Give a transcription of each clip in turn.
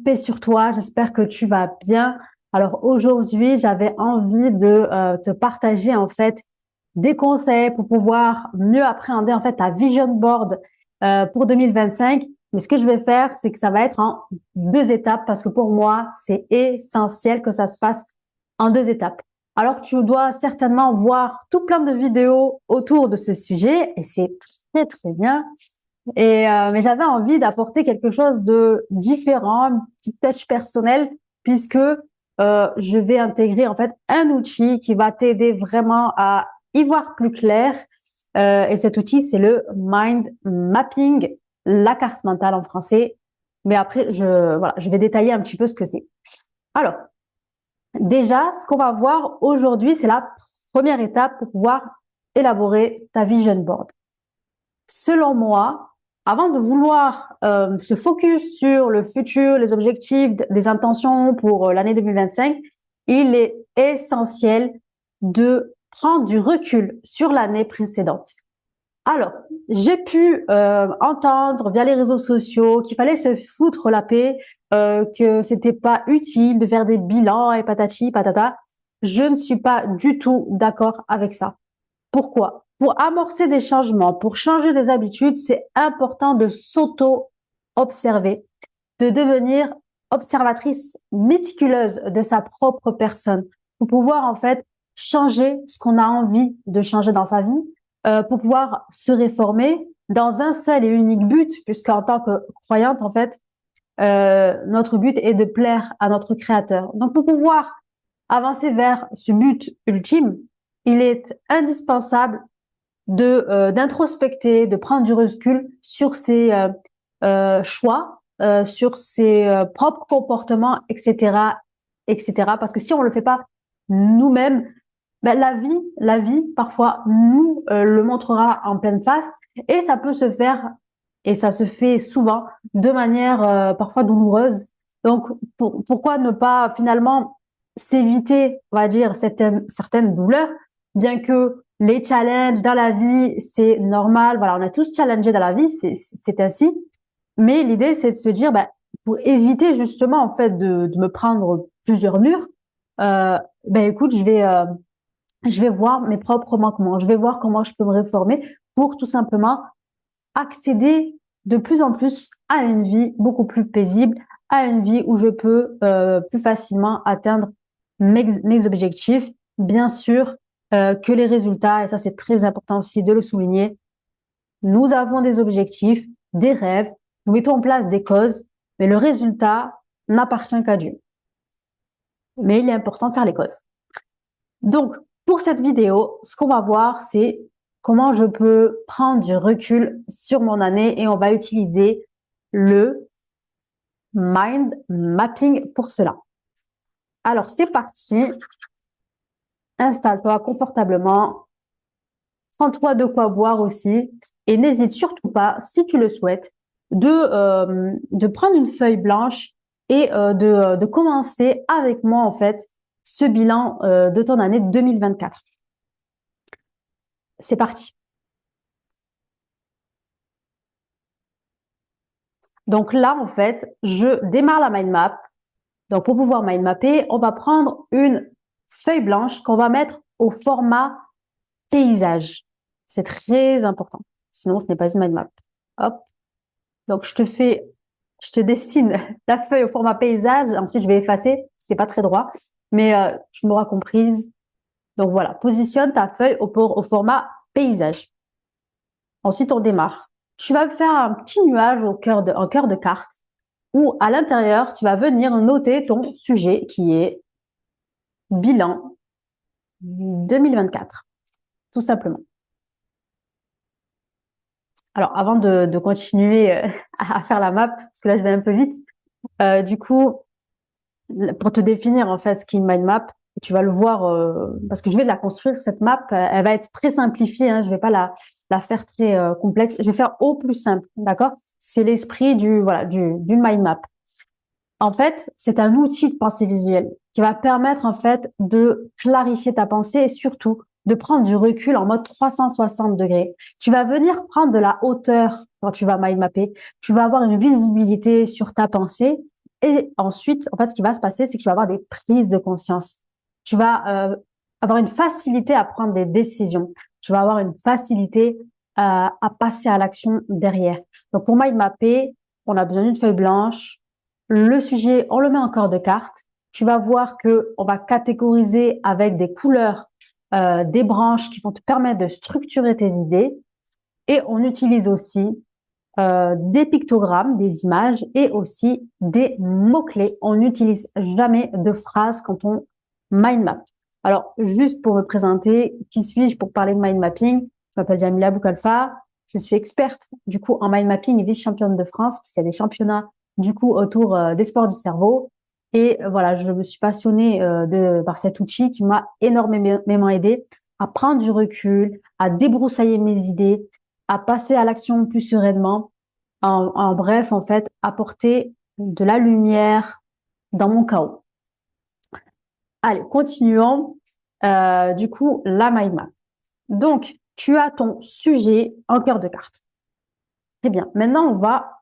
Paix sur toi, j'espère que tu vas bien. Alors aujourd'hui, j'avais envie de te partager en fait des conseils pour pouvoir mieux appréhender en fait ta vision board pour 2025. Mais ce que je vais faire, c'est que ça va être en deux étapes parce que pour moi, c'est essentiel que ça se fasse en deux étapes. Alors tu dois certainement voir tout plein de vidéos autour de ce sujet et c'est très très bien. Mais j'avais envie d'apporter quelque chose de différent, un petit touch personnel, puisque je vais intégrer en fait un outil qui va t'aider vraiment à y voir plus clair. Et cet outil, c'est le mind mapping, la carte mentale en français. Mais après, je vais détailler un petit peu ce que c'est. Alors, déjà, ce qu'on va voir aujourd'hui, c'est la première étape pour pouvoir élaborer ta vision board. Selon moi, avant de vouloir se focus sur le futur, les objectifs, des intentions pour l'année 2025, il est essentiel de prendre du recul sur l'année précédente. Alors, j'ai pu entendre via les réseaux sociaux qu'il fallait se foutre la paix, que c'était pas utile de faire des bilans et patati patata. Je ne suis pas du tout d'accord avec ça. Pourquoi? Pour amorcer des changements, pour changer des habitudes, c'est important de s'auto-observer, de devenir observatrice méticuleuse de sa propre personne, pour pouvoir en fait changer ce qu'on a envie de changer dans sa vie, pour pouvoir se réformer dans un seul et unique but, puisqu'en tant que croyante, en fait, notre but est de plaire à notre Créateur. Donc, pour pouvoir avancer vers ce but ultime, il est indispensable d'introspecter, de prendre du recul sur ses choix, sur ses propres comportements, etc., etc. Parce que si on le fait pas nous-mêmes, ben, la vie, parfois, nous le montrera en pleine face et ça peut se faire, et ça se fait souvent, de manière parfois douloureuse. Donc, pourquoi ne pas finalement s'éviter, on va dire, certaines douleurs, bien que les challenges dans la vie, c'est normal. Voilà, on a tous challengé dans la vie, c'est ainsi. Mais l'idée, c'est de se dire, bah, pour éviter justement en fait de me prendre plusieurs murs, ben écoute, je vais voir mes propres manquements, je vais voir comment je peux me réformer pour tout simplement accéder de plus en plus à une vie beaucoup plus paisible, à une vie où je peux plus facilement atteindre mes objectifs. Bien sûr que les résultats, et ça c'est très important aussi de le souligner, nous avons des objectifs, des rêves, nous mettons en place des causes, mais le résultat n'appartient qu'à Dieu. Mais il est important de faire les causes. Donc, pour cette vidéo, ce qu'on va voir, c'est comment je peux prendre du recul sur mon année et on va utiliser le mind mapping pour cela. Alors, c'est parti. Installe-toi confortablement. Prends-toi de quoi boire aussi. Et n'hésite surtout pas, si tu le souhaites, de prendre une feuille blanche et de commencer avec moi, en fait, ce bilan de ton année 2024. C'est parti. Donc là, en fait, je démarre la mind map. Donc pour pouvoir mind mapper, on va prendre une feuille blanche qu'on va mettre au format paysage. C'est très important. Sinon, ce n'est pas une mind map. Hop. Donc je te dessine la feuille au format paysage. Ensuite, je vais effacer. C'est pas très droit, mais tu m'auras comprise. Donc voilà, positionne ta feuille au format paysage. Ensuite, on démarre. Tu vas faire un petit nuage en cœur de carte où à l'intérieur, tu vas venir noter ton sujet qui est bilan 2024, tout simplement. Alors, avant de continuer à faire la map, parce que là, je vais un peu vite, du coup, pour te définir en fait ce qu'est une mind map, tu vas le voir parce que je vais la construire cette map, elle va être très simplifiée, hein, je vais pas la faire très complexe, je vais faire au plus simple, d'accord? C'est l'esprit d'une mind map. En fait, c'est un outil de pensée visuelle qui va permettre en fait de clarifier ta pensée et surtout de prendre du recul en mode 360 degrés. Tu vas venir prendre de la hauteur quand tu vas mind mapper. Tu vas avoir une visibilité sur ta pensée Et ensuite, en fait, ce qui va se passer, c'est que tu vas avoir des prises de conscience. Tu vas avoir une facilité à prendre des décisions. Tu vas avoir une facilité à passer à l'action derrière. Donc, pour mind mapper, on a besoin d'une feuille blanche. Le sujet, on le met en corps de carte. Tu vas voir que on va catégoriser avec des couleurs, des branches qui vont te permettre de structurer tes idées. Et on utilise aussi des pictogrammes, des images et aussi des mots-clés. On n'utilise jamais de phrases quand on mind map. Alors, juste pour me présenter, qui suis-je pour parler de mind mapping? Je m'appelle Jamila Boukalfa, je suis experte du coup en mind mapping et vice-championne de France, puisqu'il y a des championnats du coup autour des sports du cerveau. Et voilà, je me suis passionnée par cet outil qui m'a énormément aidé à prendre du recul, à débroussailler mes idées, à passer à l'action plus sereinement. En bref, en fait, apporter de la lumière dans mon chaos. Allez, continuons. Du coup, la mind map. Donc, tu as ton sujet en cœur de carte. Très bien. Maintenant, on va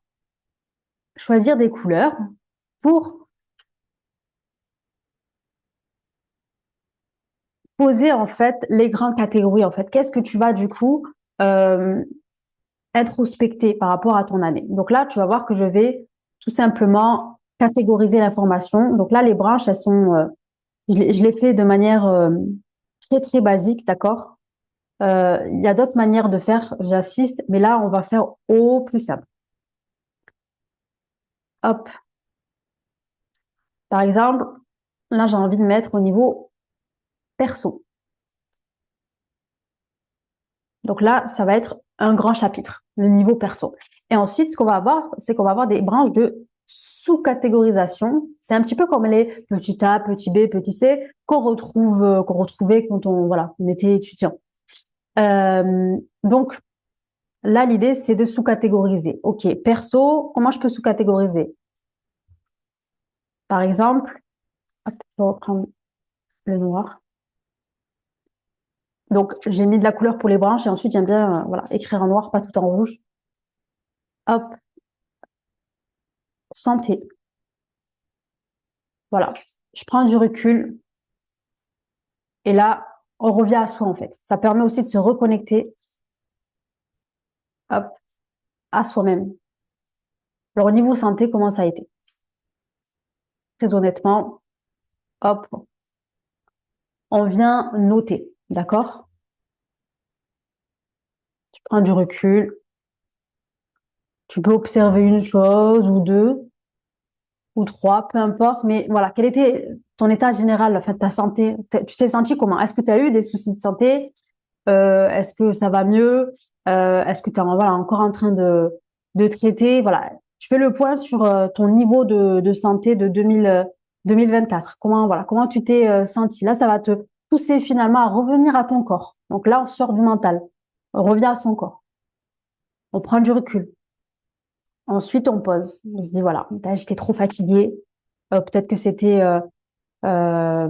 choisir des couleurs pour poser en fait les grandes catégories. En fait, qu'est-ce que tu vas du coup euh, introspecter par rapport à ton année. Donc là, tu vas voir que je vais tout simplement catégoriser l'information. Donc là, les branches, elles sont, je l'ai fait de manière très très basique, d'accord. Il y a d'autres manières de faire, j'assiste, mais là, on va faire au plus simple. Hop. Par exemple, là, j'ai envie de mettre au niveau perso. Donc là, ça va être un grand chapitre, le niveau perso. Et ensuite, ce qu'on va avoir, c'est qu'on va avoir des branches de sous-catégorisation. C'est un petit peu comme les petit a, petit b, petit c qu'on retrouvait quand on était étudiant. Donc là, l'idée, c'est de sous-catégoriser. OK, perso, comment je peux sous-catégoriser? Par exemple, hop, je vais reprendre le noir. Donc, j'ai mis de la couleur pour les branches et ensuite, j'aime bien voilà, écrire en noir, pas tout en rouge. Hop, santé. Voilà, je prends du recul et là, on revient à soi en fait. Ça permet aussi de se reconnecter, hop, à soi-même. Alors, au niveau santé, comment ça a été? Très honnêtement, hop, on vient noter, d'accord? Tu prends du recul, tu peux observer une chose ou deux ou trois, peu importe, mais voilà, quel était ton état général, enfin ta santé? Tu t'es senti comment? Est-ce que tu as eu des soucis de santé? Est-ce que ça va mieux? Est-ce que tu es voilà, encore en train de traiter? Voilà, tu fais le point sur ton niveau de santé de 2024. Comment tu t'es senti? Là, ça va te pousser finalement à revenir à ton corps. Donc là, on sort du mental. On revient à son corps. On prend du recul. Ensuite, on pose. On se dit, voilà, j'étais trop fatiguée. Peut-être que c'était euh,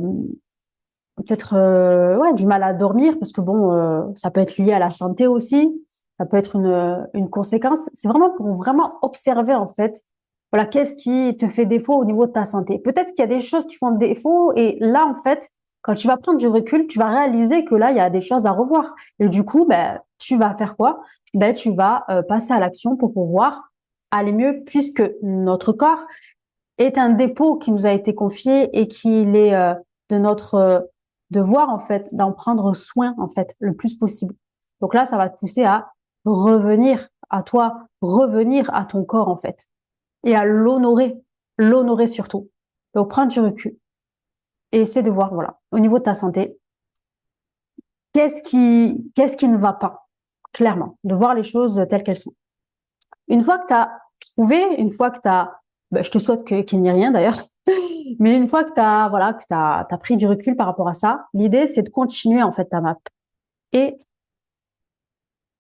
peut-être ouais, du mal à dormir parce que bon, ça peut être lié à la santé aussi. Ça peut être une conséquence. C'est vraiment pour vraiment observer en fait, voilà, qu'est-ce qui te fait défaut au niveau de ta santé. Peut-être qu'il y a des choses qui font défaut et là en fait, quand tu vas prendre du recul, tu vas réaliser que là il y a des choses à revoir. Et du coup, ben tu vas faire quoi? Ben tu vas passer à l'action pour pouvoir aller mieux puisque notre corps est un dépôt qui nous a été confié et qu'il est de notre devoir en fait d'en prendre soin en fait le plus possible. Donc là, ça va te pousser à revenir à toi, revenir à ton corps en fait et à l'honorer, l'honorer surtout. Donc prendre du recul et essayer de voir voilà au niveau de ta santé, qu'est-ce qui ne va pas clairement, de voir les choses telles qu'elles sont. Une fois que tu as trouvé, une fois que tu as je te souhaite qu'il n'y ait rien d'ailleurs. Mais une fois que tu as, voilà, que t'as pris du recul par rapport à ça, l'idée, c'est de continuer, en fait, ta map et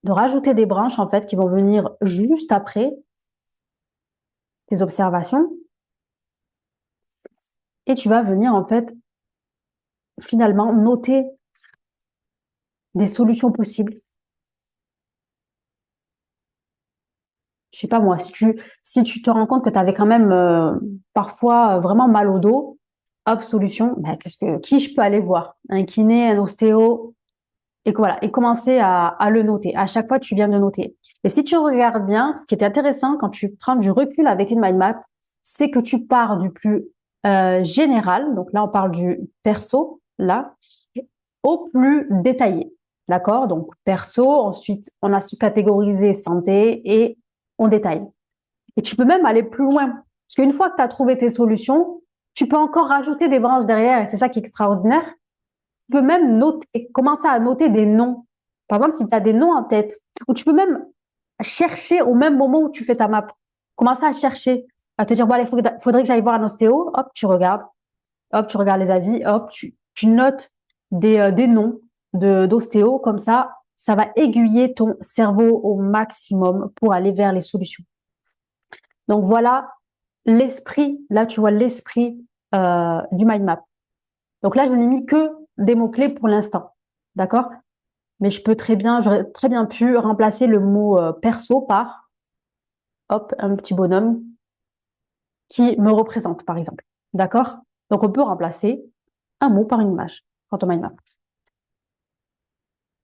de rajouter des branches, en fait, qui vont venir juste après tes observations. Et tu vas venir, en fait, finalement, noter des solutions possibles. sais pas moi, si tu te rends compte que tu avais quand même parfois vraiment mal au dos, hop, solution, ben, qui je peux aller voir? Un kiné, un ostéo, et que voilà, et commencer à le noter. À chaque fois, tu viens de noter. Et si tu regardes bien, ce qui est intéressant quand tu prends du recul avec une mind map, c'est que tu pars du plus général, donc là on parle du perso, là, au plus détaillé. D'accord? Donc perso, ensuite on a sous-catégorisé santé et on détaille. Et tu peux même aller plus loin. Parce qu'une fois que tu as trouvé tes solutions, tu peux encore rajouter des branches derrière et c'est ça qui est extraordinaire. Tu peux même noter, commencer à noter des noms. Par exemple, si tu as des noms en tête, ou tu peux même chercher au même moment où tu fais ta map. Commencer à chercher, à te dire, bon, allez, faudrait que j'aille voir un ostéo. Hop, tu regardes les avis, hop, tu notes des noms d'ostéo. Comme ça va aiguiller ton cerveau au maximum pour aller vers les solutions. Donc voilà l'esprit, là tu vois l'esprit du mind map. Donc là, je n'ai mis que des mots-clés pour l'instant. D'accord? Mais j'aurais très bien pu remplacer le mot perso par, hop, un petit bonhomme qui me représente, par exemple. D'accord? Donc on peut remplacer un mot par une image quand on mind map.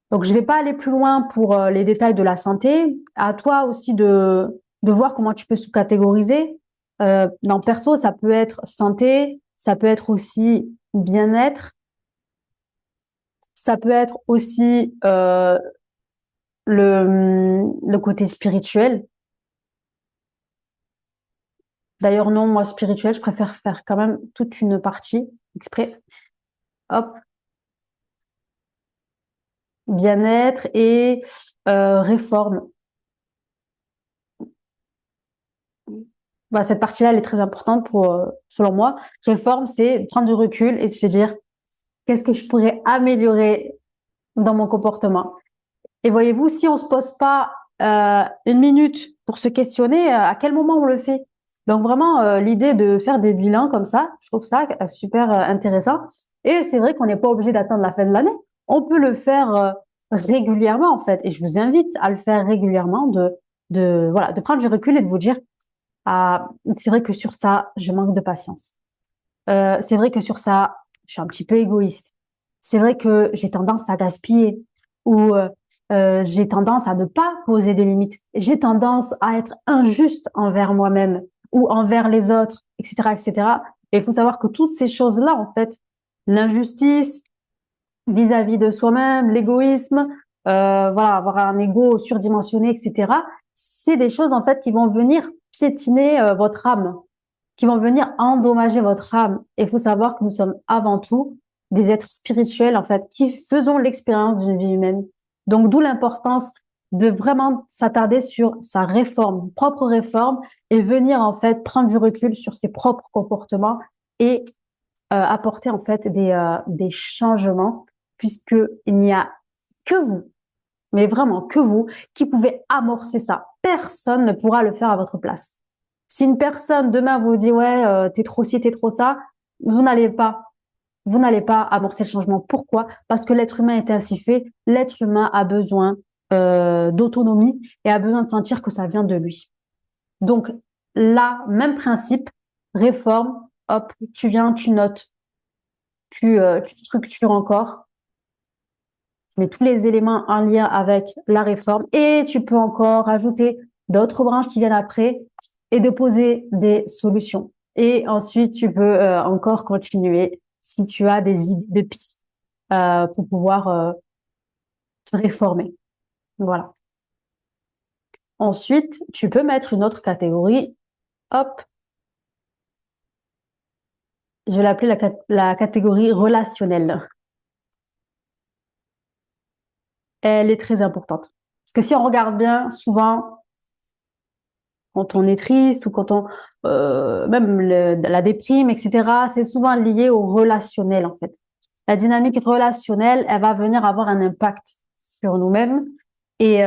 Donc je ne vais pas aller plus loin pour les détails de la santé. À toi aussi de voir comment tu peux sous-catégoriser. Dans perso, ça peut être santé, ça peut être aussi bien-être, ça peut être aussi le côté spirituel. D'ailleurs, non, moi, spirituel, je préfère faire quand même toute une partie exprès. Hop, bien-être et réforme. Bah, cette partie-là, elle est très importante pour, selon moi. Réforme, c'est prendre du recul et de se dire qu'est-ce que je pourrais améliorer dans mon comportement. Et voyez-vous, si on se pose pas une minute pour se questionner, à quel moment on le fait? Donc vraiment, l'idée de faire des bilans comme ça, je trouve ça super intéressant. Et c'est vrai qu'on n'est pas obligé d'attendre la fin de l'année. On peut le faire régulièrement en fait. Et je vous invite à le faire régulièrement, voilà, de prendre du recul et de vous dire, ah, c'est vrai que sur ça, je manque de patience. C'est vrai que sur ça, je suis un petit peu égoïste. C'est vrai que j'ai tendance à gaspiller ou j'ai tendance à ne pas poser des limites. J'ai tendance à être injuste envers moi-même ou envers les autres, etc., etc. Et il faut savoir que toutes ces choses-là, en fait, l'injustice vis-à-vis de soi-même, l'égoïsme, voilà, avoir un ego surdimensionné, etc. C'est des choses en fait qui vont venir piétiner votre âme, qui vont venir endommager votre âme. Et il faut savoir que nous sommes avant tout des êtres spirituels, en fait, qui faisons l'expérience d'une vie humaine. Donc, d'où l'importance de vraiment s'attarder sur sa réforme, propre réforme, et venir, en fait, prendre du recul sur ses propres comportements et apporter, en fait, des changements, puisqu'il n'y a que vous, mais vraiment que vous, qui pouvez amorcer ça. Personne ne pourra le faire à votre place. Si une personne demain vous dit ouais, t'es trop ci, t'es trop ça, vous n'allez pas amorcer le changement. Pourquoi? Parce que l'être humain est ainsi fait. L'être humain a besoin d'autonomie et a besoin de sentir que ça vient de lui. Donc là, même principe, réforme, hop, tu viens, tu notes, tu structures encore, tu mets tous les éléments en lien avec la réforme et tu peux encore ajouter d'autres branches qui viennent après et de poser des solutions. Et ensuite, tu peux encore continuer si tu as des idées de pistes pour pouvoir te réformer. Voilà. Ensuite, tu peux mettre une autre catégorie. Hop, je vais l'appeler la catégorie relationnelle. Elle est très importante. Parce que si on regarde bien, souvent, quand on est triste ou quand on même la déprime, etc., c'est souvent lié au relationnel en fait. La dynamique relationnelle, elle va venir avoir un impact sur nous-mêmes et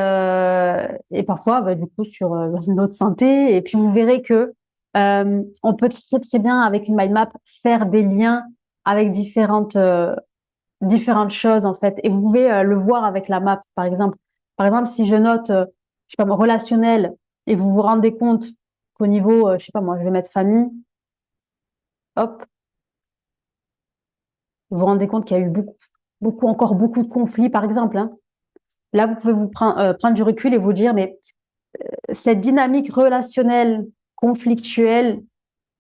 parfois bah, du coup sur notre santé. Et puis vous verrez que on peut très très bien avec une mind map faire des liens avec différentes choses en fait. Et vous pouvez le voir avec la map par exemple. Par exemple, si je note, je sais pas, relationnel et vous vous rendez compte qu'au niveau, je sais pas moi, je vais mettre famille, hop, vous vous rendez compte qu'il y a eu encore beaucoup de conflits, par exemple, hein. Là, vous pouvez prendre du recul et vous dire, mais cette dynamique relationnelle conflictuelle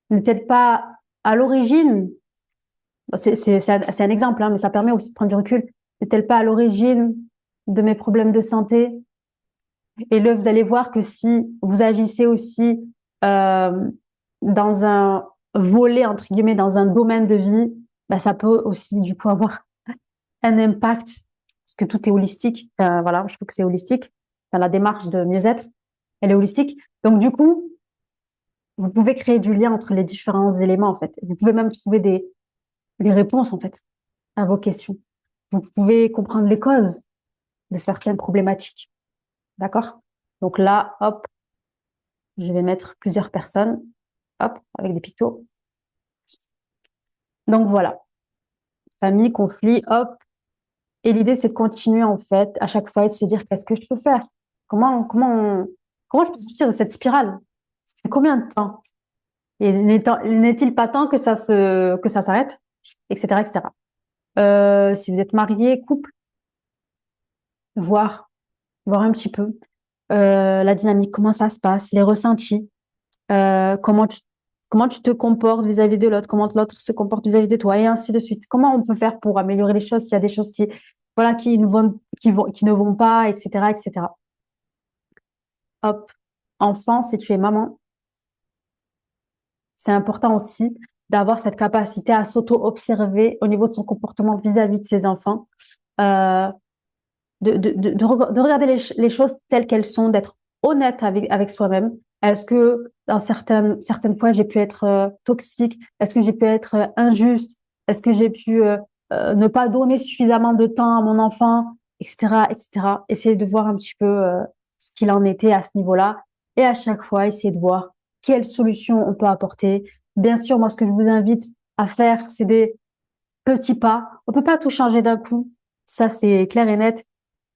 n'est-elle pas à l'origine, c'est un exemple, hein, mais ça permet aussi de prendre du recul, n'est-elle pas à l'origine de mes problèmes de santé? Et là, vous allez voir que si vous agissez aussi euh, dans un volet, entre guillemets, dans un domaine de vie, bah, ça peut aussi, du coup, avoir un impact, parce que tout est holistique. Voilà, je trouve que c'est holistique. Enfin, la démarche de mieux-être, elle est holistique. Donc, du coup, vous pouvez créer du lien entre les différents éléments, en fait. Vous pouvez même trouver des réponses, en fait, à vos questions. Vous pouvez comprendre les causes de certaines problématiques. D'accord? Donc là, hop, je vais mettre plusieurs personnes, hop, avec des pictos. Donc voilà, famille, conflit, hop. Et l'idée, c'est de continuer, en fait, à chaque fois et de se dire, qu'est-ce que je peux faire? Comment je peux sortir de cette spirale? Ça fait combien de temps? Et n'est-il pas temps que que ça s'arrête? Etc., etc. Si vous êtes marié, couple, voir, voir un petit peu la dynamique, comment ça se passe, les ressentis, euh, comment tu, comment tu te comportes vis-à-vis de l'autre, comment l'autre se comporte vis-à-vis de toi, et ainsi de suite. Comment on peut faire pour améliorer les choses s'il y a des choses voilà, qui ne vont pas, etc., etc. Hop. Enfant, si tu es maman, c'est important aussi d'avoir cette capacité à s'auto-observer au niveau de son comportement vis-à-vis de ses enfants, euh, de regarder les choses telles qu'elles sont, d'être honnête avec soi-même. Est-ce que dans certaines fois, j'ai pu être toxique? Est-ce que j'ai pu être injuste? Est-ce que j'ai pu ne pas donner suffisamment de temps à mon enfant, etc., etc. Essayer de voir un petit peu ce qu'il en était à ce niveau-là. Et à chaque fois, essayer de voir quelles solutions on peut apporter. Bien sûr, moi, ce que je vous invite à faire, c'est des petits pas. On peut pas tout changer d'un coup. Ça, c'est clair et net,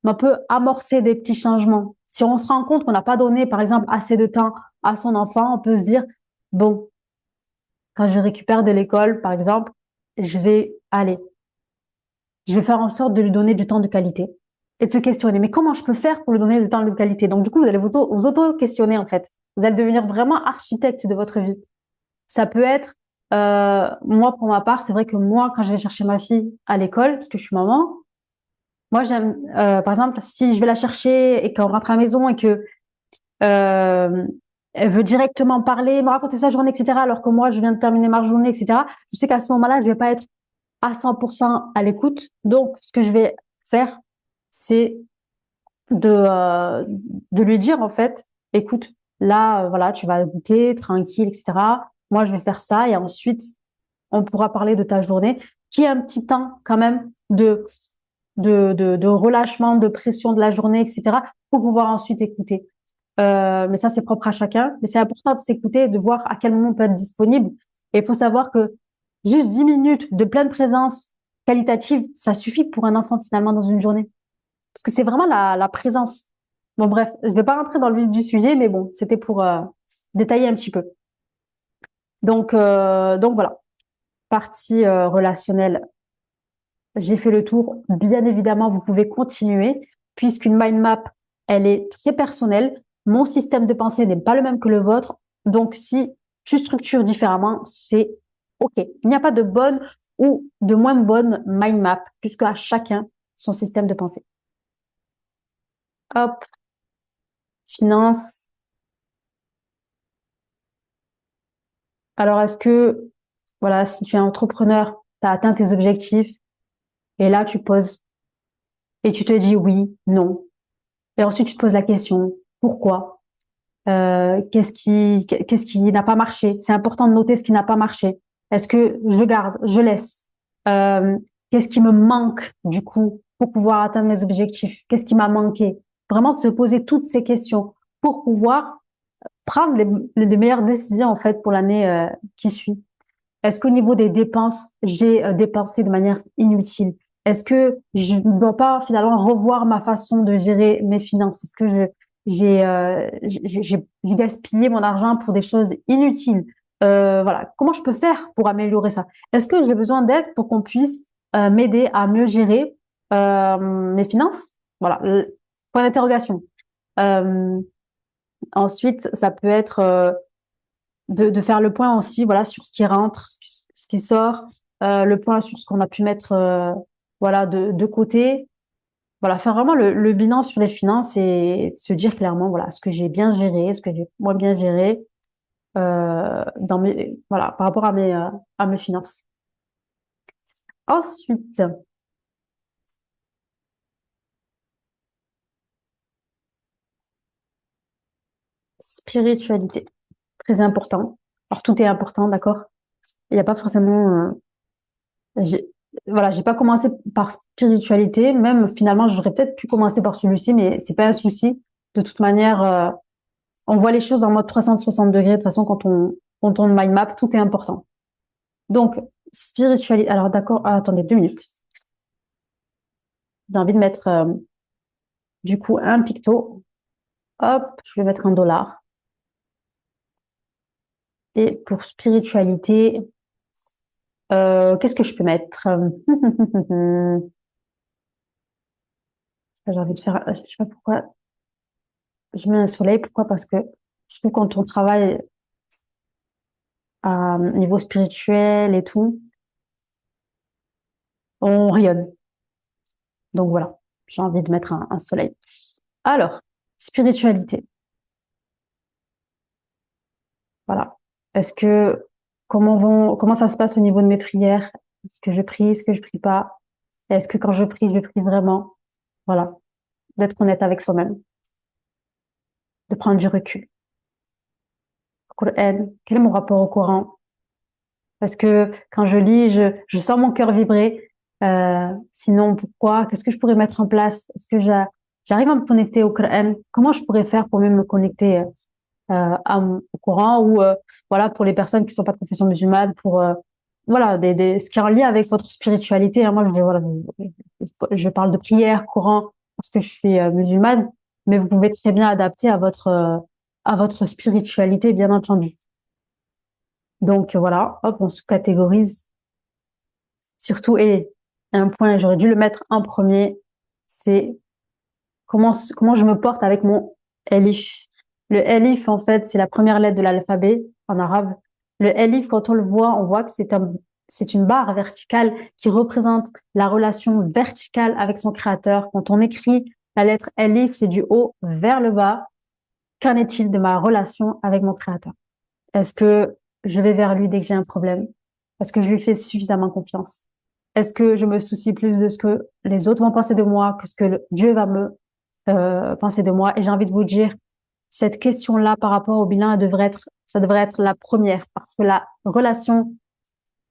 mais on peut amorcer des petits changements. Si on se rend compte qu'on n'a pas donné, par exemple, assez de temps à son enfant, on peut se dire, bon, quand je récupère de l'école, par exemple, aller, je vais faire en sorte de lui donner du temps de qualité et de se questionner, mais comment je peux faire pour lui donner du temps de qualité? Donc, du coup, vous allez vous auto-questionner, en fait. Vous allez devenir vraiment architecte de votre vie. Ça peut être, moi, pour ma part, c'est vrai que moi, quand je vais chercher ma fille à l'école, parce que je suis maman, moi, j'aime, par exemple, si je vais la chercher et qu'on rentre à la maison et que euh, elle veut directement parler, me raconter sa journée, etc., alors que moi, je viens de terminer ma journée, etc., je sais qu'à ce moment-là, je vais pas être à 100% à l'écoute. Donc, ce que je vais faire, c'est de lui dire, en fait, écoute, là, voilà, tu vas goûter, tranquille, etc. Moi, je vais faire ça et ensuite, on pourra parler de ta journée, qui est un petit temps quand même de relâchement, de pression de la journée, etc., pour pouvoir ensuite écouter. Mais ça, c'est propre à chacun. Mais c'est important de s'écouter et de voir à quel moment on peut être disponible. Et il faut savoir que juste 10 minutes de pleine présence qualitative, ça suffit pour un enfant finalement dans une journée. Parce que c'est vraiment la présence. Bon, bref, je vais pas rentrer dans le vif du sujet, mais bon, c'était pour détailler un petit peu. Donc voilà, partie relationnelle, j'ai fait le tour. Bien évidemment, vous pouvez continuer puisqu'une mind map, elle est très personnelle. Mon système de pensée n'est pas le même que le vôtre. Donc, si tu structures différemment, c'est OK. Il n'y a pas de bonne ou de moins bonne mind map puisque à chacun son système de pensée. Hop, finance. Alors, est-ce que, voilà, si tu es entrepreneur, tu as atteint tes objectifs et là, tu poses et tu te dis oui, non. Et ensuite, tu te poses la question, pourquoi? Qu'est-ce qui n'a pas marché? C'est important de noter ce qui n'a pas marché. Est-ce que je garde, je laisse? Euh, Qu'est-ce qui me manque du coup pour pouvoir atteindre mes objectifs? Qu'est-ce qui m'a manqué? Vraiment de se poser toutes ces questions pour pouvoir prendre les meilleures décisions en fait pour l'année qui suit. Est-ce qu'au niveau des dépenses, j'ai dépensé de manière inutile? Est-ce que je ne dois pas finalement revoir ma façon de gérer mes finances? j'ai gaspillé mon argent pour des choses inutiles. Voilà, comment je peux faire pour améliorer ça? Est-ce que j'ai besoin d'aide pour qu'on puisse m'aider à mieux gérer mes finances? Voilà, point d'interrogation. Euh, Ensuite, ça peut être de faire le point aussi, voilà, sur ce qui rentre, ce qui sort, le point sur ce qu'on a pu mettre, voilà, de côté. Voilà, faire vraiment le bilan sur les finances et se dire clairement, voilà, ce que j'ai bien géré, ce que j'ai moins bien géré, voilà, par rapport à mes finances. Ensuite, spiritualité, très important. Alors, tout est important, d'accord? Il n'y a pas forcément, j'ai, voilà, j'ai pas commencé par spiritualité, même finalement, j'aurais peut-être pu commencer par celui-ci, mais c'est pas un souci. De toute manière, on voit les choses en mode 360 degrés. De toute façon, quand on mind map, tout est important. Donc, spiritualité. Alors, d'accord. Ah, attendez 2 minutes. J'ai envie de mettre, du coup, un picto. Hop, je vais mettre un dollar. Et pour spiritualité, qu'est-ce que je peux mettre? J'ai envie de faire, je sais pas pourquoi, je mets un soleil. Pourquoi? Parce que je trouve quand on travaille à niveau spirituel et tout, on rayonne. Donc voilà, j'ai envie de mettre un soleil. Alors, spiritualité. Voilà. Est-ce que comment ça se passe au niveau de mes prières? Est-ce que je prie? Est-ce que je prie pas? Est-ce que quand je prie vraiment? Voilà. D'être honnête avec soi-même, de prendre du recul. Coran, quel est mon rapport au Coran? Parce que quand je lis, je sens mon cœur vibrer. Sinon, pourquoi? Qu'est-ce que je pourrais mettre en place? Est-ce que j'arrive à me connecter au Coran? Comment je pourrais faire pour même me connecter au Coran ou voilà pour les personnes qui sont pas de confession musulmane, pour voilà ce qui est en lien avec votre spiritualité, hein. Moi, voilà, je parle de prière, Coran parce que je suis musulmane, mais vous pouvez très bien adapter à votre spiritualité, bien entendu. Donc voilà, hop, on sous-catégorise surtout. Et un point, j'aurais dû le mettre en premier, c'est comment je me porte avec mon elif. Le elif, en fait, c'est la première lettre de l'alphabet en arabe. Le elif, quand on voit que c'est une barre verticale qui représente la relation verticale avec son créateur. Quand on écrit la lettre elif, c'est du haut vers le bas. Qu'en est-il de ma relation avec mon créateur? Est-ce que je vais vers lui dès que j'ai un problème? Est-ce que je lui fais suffisamment confiance? Est-ce que je me soucie plus de ce que les autres vont penser de moi que ce que Dieu va me penser de moi? Et j'ai envie de vous dire, cette question-là par rapport au bilan, ça devrait être la première parce que la relation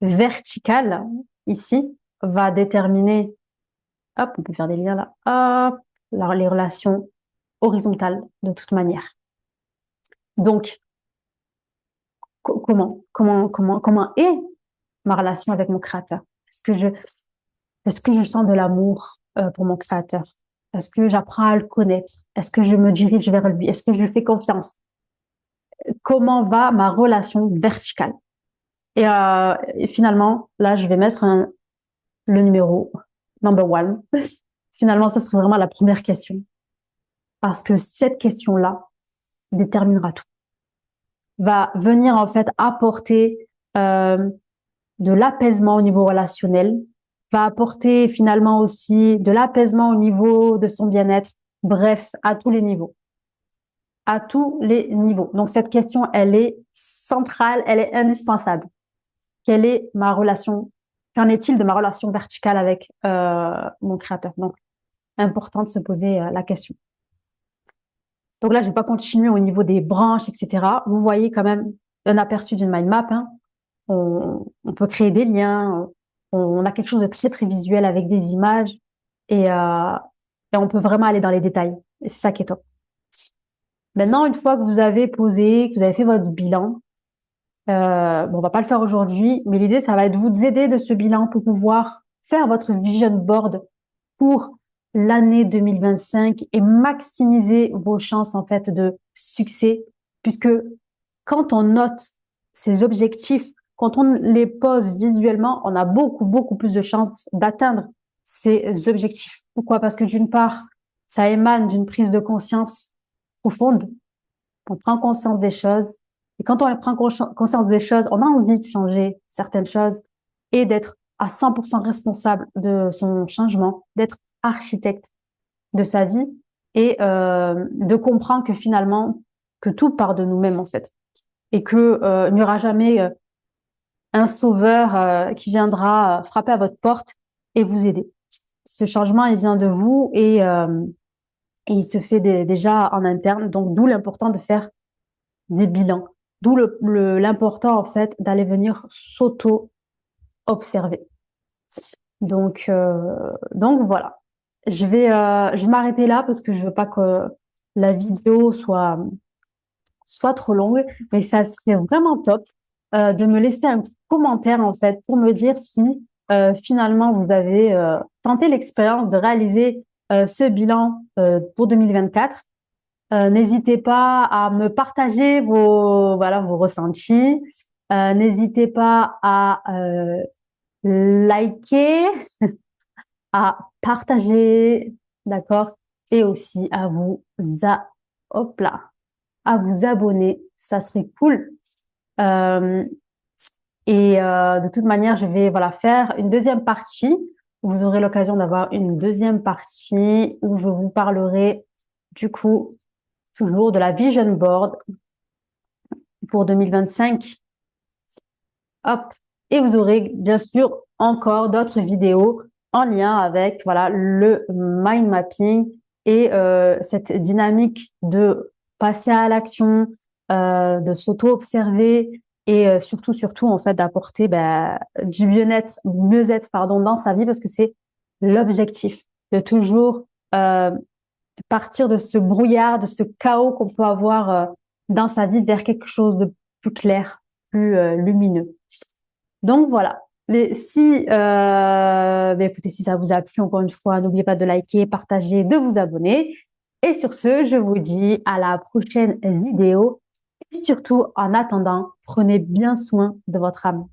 verticale ici va déterminer, hop, on peut faire des liens là, hop, les relations horizontales de toute manière. Donc, comment est ma relation avec mon créateur? Est-ce que je sens de l'amour pour mon créateur? Est-ce que j'apprends à le connaître? Est-ce que je me dirige vers lui? Est-ce que je lui fais confiance? Comment va ma relation verticale? Et finalement, là, je vais mettre le numéro number one. Finalement, ça serait vraiment la première question. Parce que cette question-là déterminera tout. Va venir en fait apporter de l'apaisement au niveau relationnel, va apporter finalement aussi de l'apaisement au niveau de son bien-être, bref, à tous les niveaux. À tous les niveaux. Donc cette question, elle est centrale, elle est indispensable. Quelle est ma relation? Qu'en est-il de ma relation verticale avec mon créateur? Donc, important de se poser la question. Donc là, je ne vais pas continuer au niveau des branches, etc. Vous voyez quand même un aperçu d'une mind map, hein. On peut créer des liens, on a quelque chose de très, très visuel avec des images et on peut vraiment aller dans les détails. Et c'est ça qui est top. Maintenant, une fois que vous avez posé, que vous avez fait votre bilan, bon, on va pas le faire aujourd'hui, mais l'idée, ça va être de vous aider de ce bilan pour pouvoir faire votre vision board pour l'année 2025 et maximiser vos chances en fait de succès, puisque quand on note ces objectifs, quand on les pose visuellement, on a beaucoup plus de chances d'atteindre ces objectifs. Pourquoi? Parce que d'une part, ça émane d'une prise de conscience profonde. On prend conscience des choses. Et quand on prend conscience des choses, on a envie de changer certaines choses et d'être à 100% responsable de son changement, d'être architecte de sa vie et de comprendre que finalement, que tout part de nous-mêmes en fait. Et que il n'y aura jamais un sauveur qui viendra frapper à votre porte et vous aider. Ce changement, il vient de vous et il se fait déjà en interne. Donc, d'où l'important de faire des bilans. D'où l'important, en fait, d'aller venir s'auto-observer. Donc voilà. Je vais m'arrêter là parce que je veux pas que la vidéo soit trop longue, mais ça serait vraiment top de me laisser un commentaire en fait pour me dire si finalement vous avez tenté l'expérience de réaliser ce bilan pour 2024. N'hésitez pas à me partager vos ressentis. N'hésitez pas à liker, à partager, d'accord, et aussi à hop là, à vous abonner. Ça serait cool. Euh, de toute manière, je vais faire une deuxième partie. Vous aurez l'occasion d'avoir une deuxième partie où je vous parlerai du coup toujours de la vision board pour 2025. Hop. Et vous aurez bien sûr encore d'autres vidéos en lien avec le mind mapping et cette dynamique de passer à l'action, de s'auto-observer et surtout en fait d'apporter du mieux-être pardon dans sa vie parce que c'est l'objectif de toujours partir de ce brouillard, de ce chaos qu'on peut avoir dans sa vie vers quelque chose de plus clair, plus lumineux. Donc voilà. Mais écoutez, si ça vous a plu, encore une fois, n'oubliez pas de liker, partager, de vous abonner. Et sur ce, je vous dis à la prochaine vidéo. Et surtout, en attendant, prenez bien soin de votre âme.